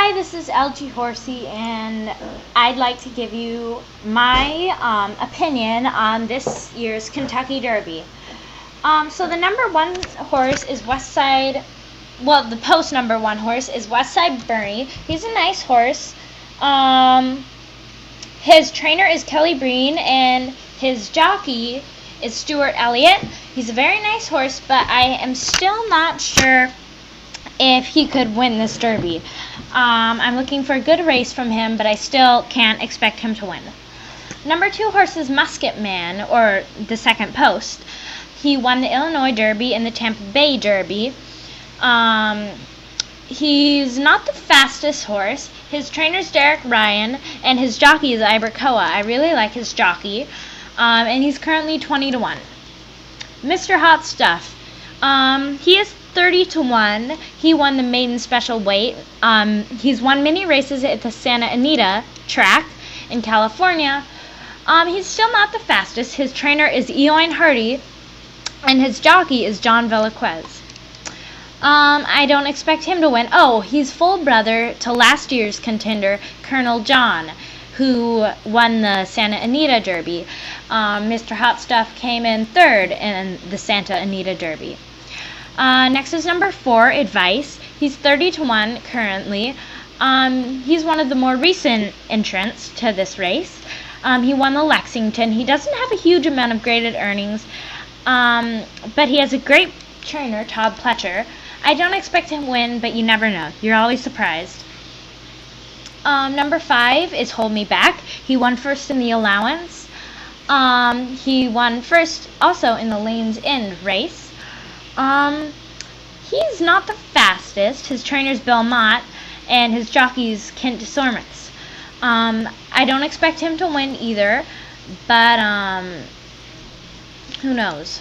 Hi, this is LG Horsey, and I'd like to give you my opinion on this year's Kentucky Derby. So the number one horse is the post number one horse is Westside Bernie. He's a nice horse. His trainer is Kelly Breen, and his jockey is Stuart Elliott. He's a very nice horse, but I am still not sure if he could win this Derby. I'm looking for a good race from him, but I still can't expect him to win. Number two horse is Musket Man, or the second post. He won the Illinois Derby and the Tampa Bay Derby. He's not the fastest horse. His trainer's Derek Ryan, and his jockey is Ibercoa. I really like his jockey, and he's currently 20-1. Mr. Hot Stuff. He is 30-1. He won the maiden special weight. He's won many races at the Santa Anita track in California. He's still not the fastest. His trainer is Eoin Hardy, and his jockey is John Velazquez. I don't expect him to win. Oh, he's full brother to last year's contender, Colonel John, who won the Santa Anita Derby. Mr. Hot Stuff came in third in the Santa Anita Derby. Next is number 4, Advice. He's 30-1 currently. He's one of the more recent entrants to this race. He won the Lexington. He doesn't have a huge amount of graded earnings, but he has a great trainer, Todd Pletcher. I don't expect him to win, but you never know. You're always surprised. Number 5 is Hold Me Back. He won first in the allowance. He won first also in the Lanes End race. He's not the fastest. His trainer's Bill Mott, and his jockey's Kent DeSormus. I don't expect him to win either, but who knows?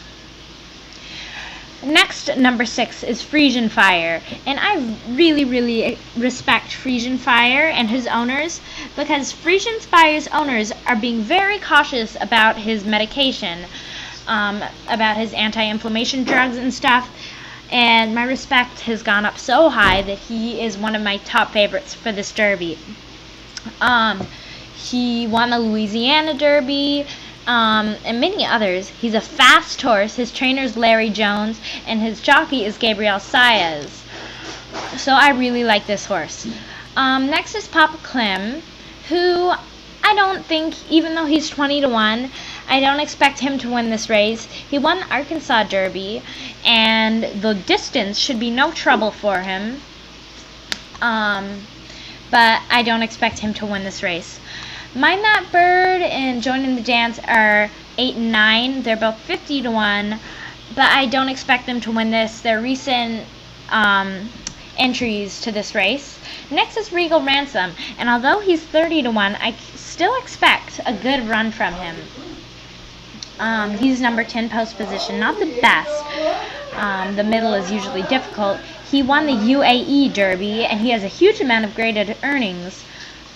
Next, number 6 is Frisian Fire, and I really respect Frisian Fire and his owners, because Frisian Fire's owners are being very cautious about his medication, about his anti-inflammation drugs and stuff, and my respect has gone up so high that he is one of my top favorites for this Derby. He won the Louisiana Derby, and many others. He's a fast horse. His trainer's Larry Jones, and his jockey is Gabriel Saez. So I really like this horse. Next is Papa Clem, who I don't think, even though he's 20-1, I don't expect him to win this race. He won the Arkansas Derby, and the distance should be no trouble for him. But I don't expect him to win this race. Mind That Bird and Joining the Dance are 8 and 9. They're both 50-1, but I don't expect them to win this. They're recent entries to this race. Next is Regal Ransom, and although he's 30-1, I still expect a good run from him. He's number 10 post position, not the best. The middle is usually difficult. He won the UAE Derby, and he has a huge amount of graded earnings.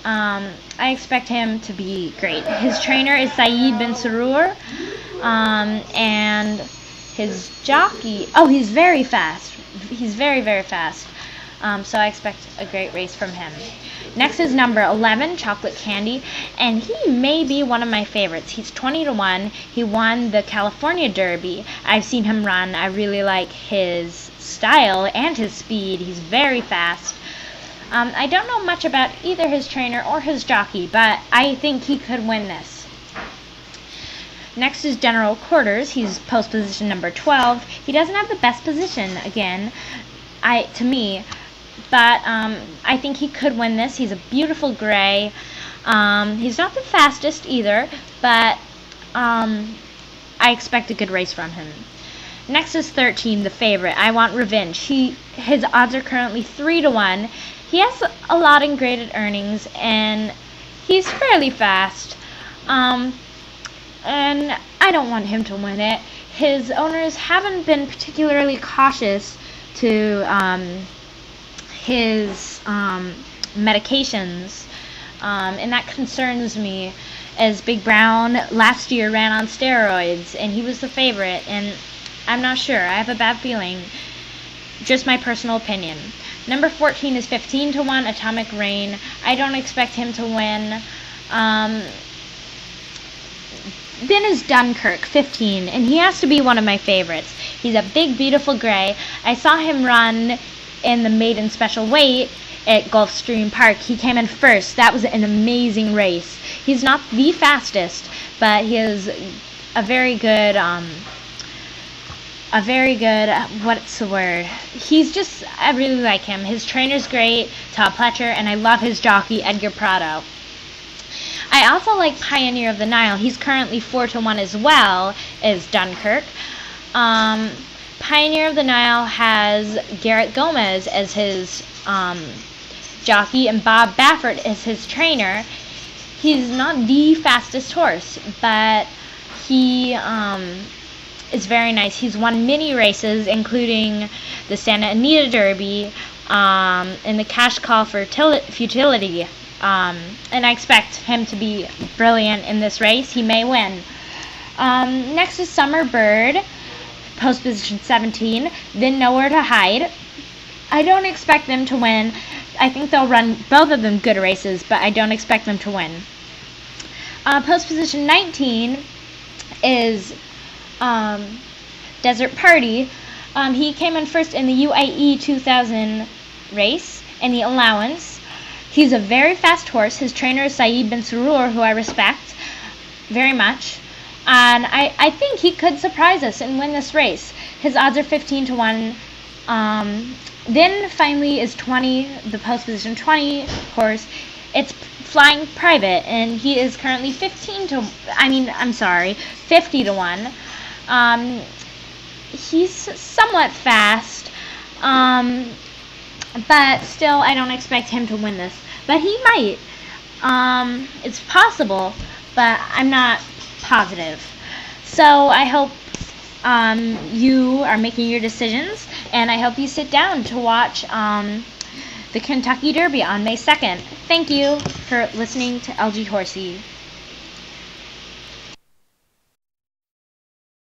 I expect him to be great. His trainer is Saeed bin Surur, and his jockey, he's very fast. He's very fast. So I expect a great race from him. Next is number 11, Chocolate Candy, and he may be one of my favorites. He's 20-1. He won the California Derby. I've seen him run. I really like his style and his speed. He's very fast. I don't know much about either his trainer or his jockey, but I think he could win this. Next is General Quarters. He's post position number 12. He doesn't have the best position, again, to me, but I think he could win this. He's a beautiful gray. He's not the fastest either, but I expect a good race from him. Next is 13, the favorite, I Want Revenge. His odds are currently 3-1. He has a lot in graded earnings, and he's fairly fast. And I don't want him to win it. His owners haven't been particularly cautious to his medications, and that concerns me, as Big Brown last year ran on steroids, and he was the favorite, and I'm not sure. I have a bad feeling. Just my personal opinion. Number 14 is 15 to 1, Atomic Rain. I don't expect him to win. Then is Dunkirk, 15, and he has to be one of my favorites. He's a big, beautiful gray. I saw him run in the maiden special weight at Gulfstream Park. He came in first. That was an amazing race. He's not the fastest, but he is a very good, what's the word? He's just, I really like him. His trainer's great, Todd Pletcher, and I love his jockey, Edgar Prado. I also like Pioneer of the Nile. He's currently 4 to 1 as well as Dunkirk. Pioneer of the Nile has Garrett Gomez as his jockey and Bob Baffert as his trainer. He's not the fastest horse, but he is very nice. He's won many races, including the Santa Anita Derby and the Cash Call for Futility. And I expect him to be brilliant in this race. He may win. Next is Summer Bird, post position 17. Then Nowhere to Hide. I don't expect them to win. I think they'll run both of them good races, but I don't expect them to win. Post position 19 is Desert Party. He came in first in the UAE 2000 race in the allowance. He's a very fast horse. His trainer is Saeed bin Surur, who I respect very much. And I think he could surprise us and win this race. His odds are 15 to 1. Then finally is 20, the post position 20 horse. It's Flying Private, and he is currently 50 to 1. He's somewhat fast. But still, I don't expect him to win this. But he might. It's possible, but I'm not positive. So I hope you are making your decisions, and I hope you sit down to watch the Kentucky Derby on May 2nd. Thank you for listening to LG Horsey.